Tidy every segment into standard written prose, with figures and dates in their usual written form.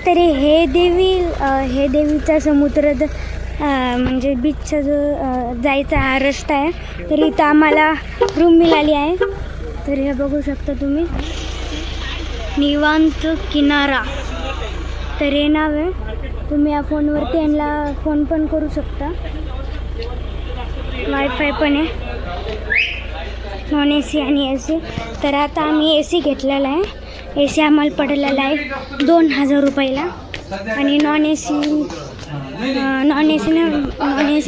तरी हे देवीचा समुद्र म्हणजे बीचचा जो जायचा हा रस्ता आहे. तर इथं आम्हाला रूम मिळाली आहे. तर हे बघू शकता तुम्ही, निवांत किनारा. तर हे नाव आहे. तुम्ही या फोनवरती यांना फोन पण करू शकता. वायफाय पण आहे, नॉन AC आणि AC. तर आता आम्ही AC घेतलेला आहे. AC आम्हाला पडलेला आहे 2000 रुपयाला आणि नॉन AC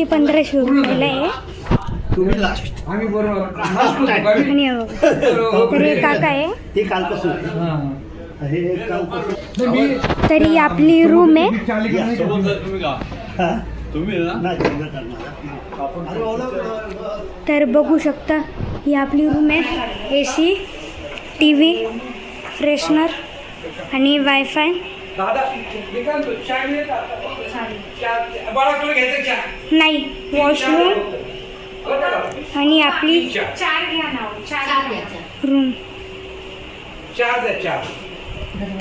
1500 रुपयाला आहे. आणि तर हे काका आहे. तरी आपली रूम आहे. तर बघू शकता ही आपली रूम आहे. AC, TV, फ्रेशनर आणि वायफाय. नाही, वॉशरूम आणि आपली रूम.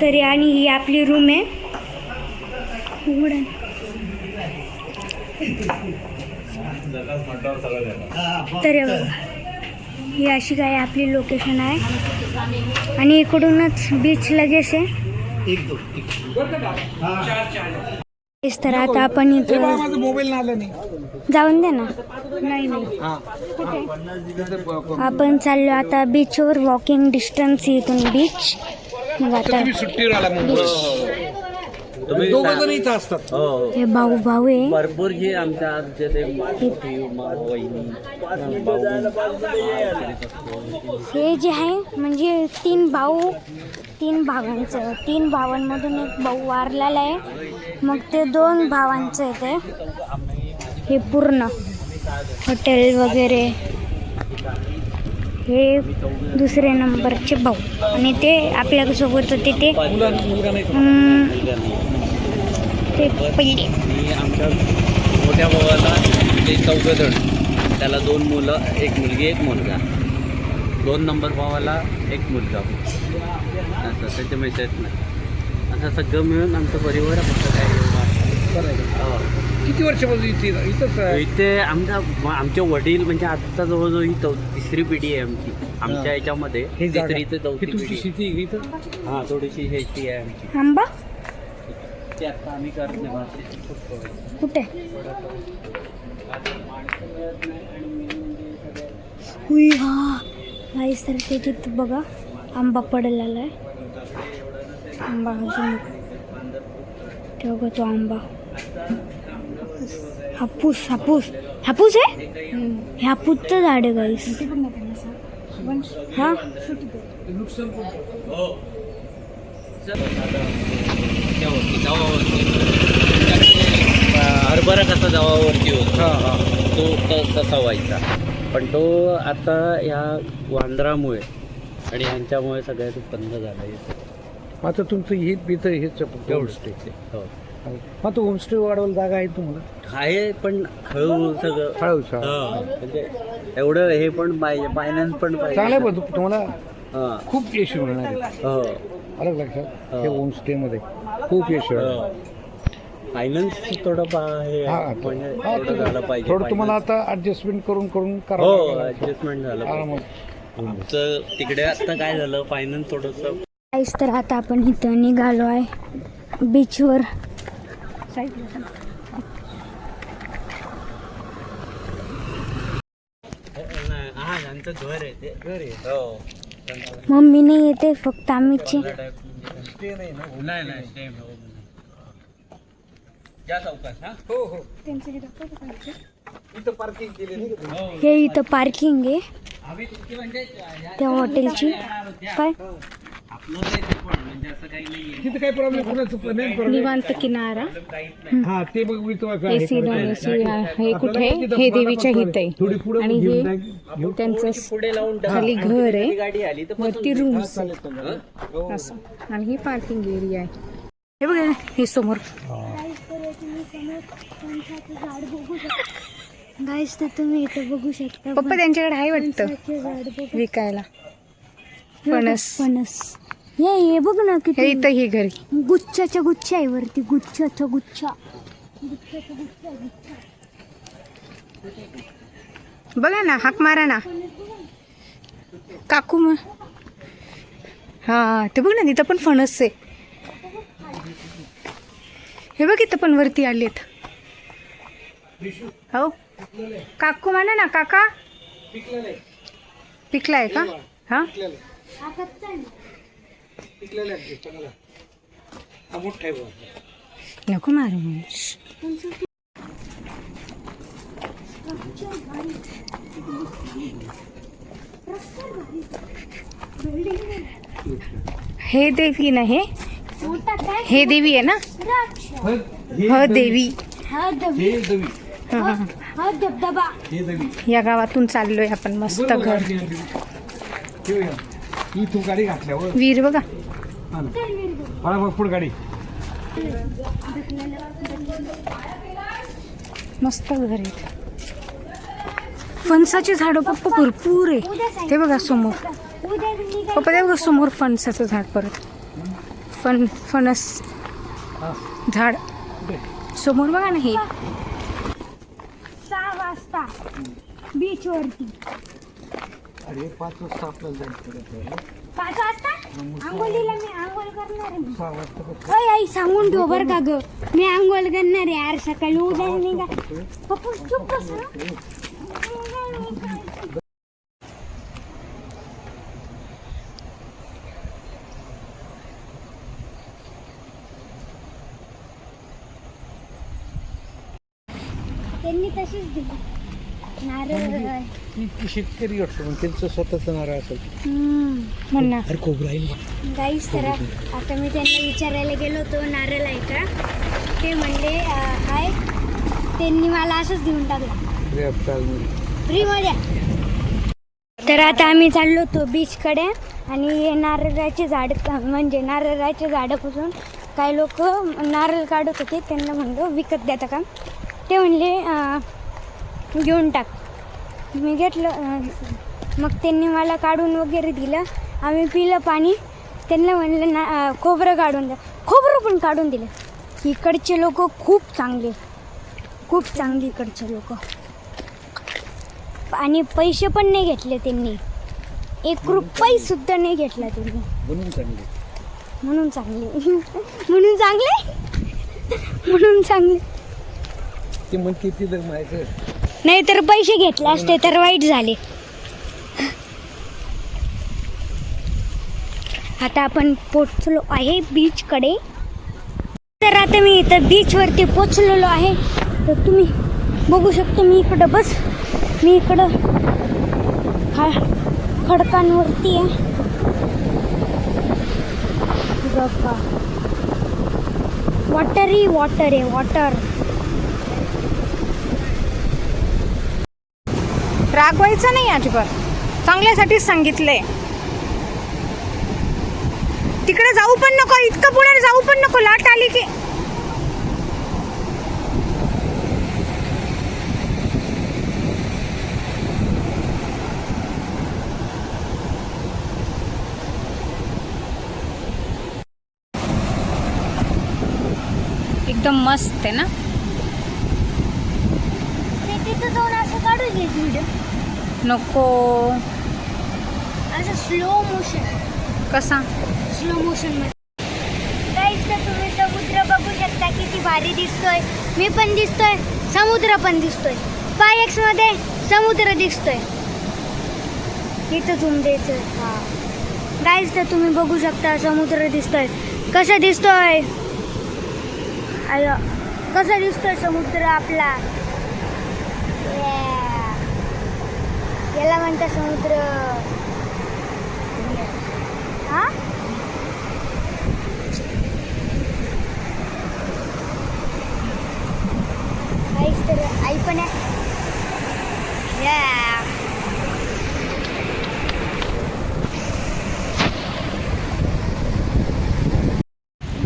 तरी आणि ही आपली रूम आहे. तर ही अशी काय आपली लोकेशन आहे आणि इकडूनच बीच लगेच आहे. तर आता आपण इथं जाऊन दे ना. नाही कुठे आपण चाललो आता बीचवर. वॉकिंग डिस्टन्स इथून बीच. मग आता हे भाऊ आहे भरपूर जे आमच्या हे जे आहे म्हणजे 3 भावांचं. 3 भावांमधून एक भाऊ वारलेला आहे. मग ते 2 भावांचं आहे ते. हे पूर्ण हॉटेल वगैरे. हे दुसरे नंबरचे भाऊ आणि ते आपल्यासोबत होते ते पहिले. आमच्या मोठ्या भावाला ते 14 जण, त्याला 2 मुलं, 1 मुलगी 1 मुलगा. 2 नंबर भावाला 1 मुलगा. असं त्याच्या मेसेज नाही. असं सगळं मिळून आमचा परिवार फक्त काय किती वर्षापासून इथे आमचे वडील म्हणजे आता जवळजवळ ही 3री पिढी आहे आमची. आमच्या याच्यामध्ये 3री ते 4थी पिढी. हां, थोडीशी शेती आहे आमची. आंबा ते आता आम्ही करत नाही. कुठे सर ते तिथं बघा आंबा पडलेला आहे. आंबा अजून तेव्हा तो आंबा. हापूस आहे. हे हापूसचं झाड आहे गाईस. हा हरभरा कसा जवावरती होता तो तसा व्हायचा. पण तो आता ह्या वांदरामुळे आणि ह्यांच्यामुळे सगळ्यात बंद झाला आहे. आता तुमचं हेच होमस्टे. हो, मग तो होमस्टे वाढवायला जागा आहे तुम्हाला? आहे पण हळूहळू सगळं म्हणजे एवढं हे पण पाहिजे, फायनान्स पण पाहिजे. चांगलं पण तुम्हाला खूप यश मिळणार आहे. हो, अलग लक्षात हे होमस्टे मध्ये खूप यश मिळणार. फायनान्स थोडं म्हणजे झालं पाहिजे. थोडं तुम्हाला आता ऍडजस्टमेंट करून हो, करावं. ऍडजस्टमेंट झालं आमचं. तिकडे आता काय झालं, फायनान्स थोडंसं. तर आता आपण इथं निघालो आहे बीचवर. हा, त्यांचं घर आहे ते. घर आहे. हो, मम्मी नाही येते, फक्त आम्हीची. नाही या चौकात. हो, हे इथं पार्किंग आहे त्या हॉटेलची. काय तिथे काही प्रॉब्लेम निवांत किनारा. हा ते बघ AC नॉन AC हे कुठे हे देवीच्या हित आहे आणि हे त्यांचं खाली घर आहे, वरती रूम्स असं आणि ही पार्किंग एरिया आहे. हे बघा हे समोर गाईस. तर तुम्ही इथं बघू शकता पप्पा त्यांच्याकडे आहे वाटतं विकायला फणस. हे बघ ना हे किती इथं ही घरी. गुच्छाच्या गुच्छा आहे वरती, गुच्छाच्या गुच्छा. बघा ना, हाक मारा ना काकू. मग हा ते बघ ना, तिथं पण फणस आहे. हे बघ इथं पण वरती आलेत. हो काकू म्हणा ना, काका पिकलाय का? हा नको मारू. हे देवी ना, हे देवी आहे ना, ह देवी. हा धबधबा. या गावातून चाललोय आपण मस्त घर. तू गाडी घातल्यावर वीर बघा. पुढे गाडी मस्त घर आहे. फणसाची झाडं पप्पा भरपूर आहे. ते बघा समोर पप्पा, ते बघा समोर फणसाचं झाड. परत फणस झाड समोर बघा ना. हे 6 वाजता बीच वरती. अरे 5 वाजता आपल्याला जायचं. 5 वाजता आंघोळीला मी आंघोळ करणार आहे. 6 वाजता ओय आई सांगून ठेव बरं का ग, मी आंघोळ करणार आहे यार सकाळी. उद्या नाही का पप्पा चुप बस ना. त्यांनी तशीच दिली नारळ. ती शेतकरी असतो पण त्यांचं स्वतःच नारळ असेल. म्हणणार अरे खोबरं आहे ना. गाईस तर आता मी त्यांना विचारायला गेलो होतो नारळ आहे का, ते म्हणले आहे. त्यांनी मला असंच देऊन टाकला फ्रीमध्ये. तर आता आम्ही चाललो होतो बीचकडे आणि नारळाचे झाड म्हणजे नारळाच्या झाडापासून काही लोक नारळ काढत होते. त्यांना म्हणलो विकत देता का, ते म्हणले घेऊन टाक. मी घेतलं. मग त्यांनी मला काढून वगैरे दिलं. आम्ही पिलं पाणी. त्यांना म्हणलं ना खोबरं काढून द्या. खोबरं पण काढून दिलं. इकडचे लोक खूप चांगले, खूप चांगले इकडचे लोक. आणि पैसे पण नाही घेतले त्यांनी, 1 रुपया सुद्धा नाही घेतला त्यांनी. बनवून चांगले म्हणून चांगले म्हणून चांगले म्हणून चांगले. ते म्हणते तिथं माहिती नाही तर पैसे घेतले असते तर वाईट झाले. आता आपण पोचलो आहे बीचकडे. तर आता मी इथं बीचवरती पोचलेलो आहे. तर तुम्ही बघू शकता मी इकडं मी इकडं खडकांवरती आहे बघा. वॉटर आहे वॉटर. रागवायचं नाही अजिबात, चांगल्यासाठीच सांगितलंय. तिकडे जाऊ पण नको, इतकं पुढे जाऊ पण नको. लाट आली की एकदम मस्त आहे ना. तिथं जाऊन असं काढू घे व्हिडिओ. नको असं स्लो मोशन. कसा स्लो मोशन मध्ये. गाईस तर तुम्ही समुद्र बघू शकता किती भारी दिसतोय. मी पण दिसतोय, समुद्र पण दिसतोय. 5x मध्ये समुद्र दिसतोय. इथं झूम द्यायचं. हा गाईस तर तुम्ही बघू शकता समुद्र दिसतोय. कसा दिसतोय, कसा दिसतोय समुद्र आपला. याला म्हणतात समुद्र. हा काहीच तर आई पण आहे.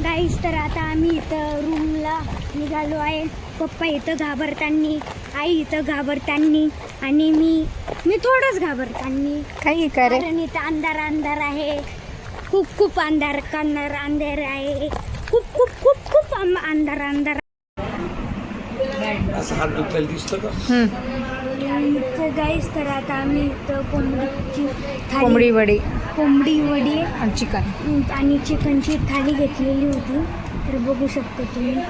गाईस तर आता आम्ही इथं रूमला निघालो आहे. पप्पा इथं घाबरतानी, आई इथं घाबरतानी आणि मी थोडंच घाबरतानी. काही करे कारण इथं अंधार आहे. खूप खूप अंधार अंधार आहे. खूप खूप खूप खूप अंधार असं हात दुखायला दिसतं का? तर गाईस तर आता आम्ही इथं कोंबडी वडी आणि चिकन आणि चिकनची थाली घेतलेली होती. तर बघू शकता तुम्ही.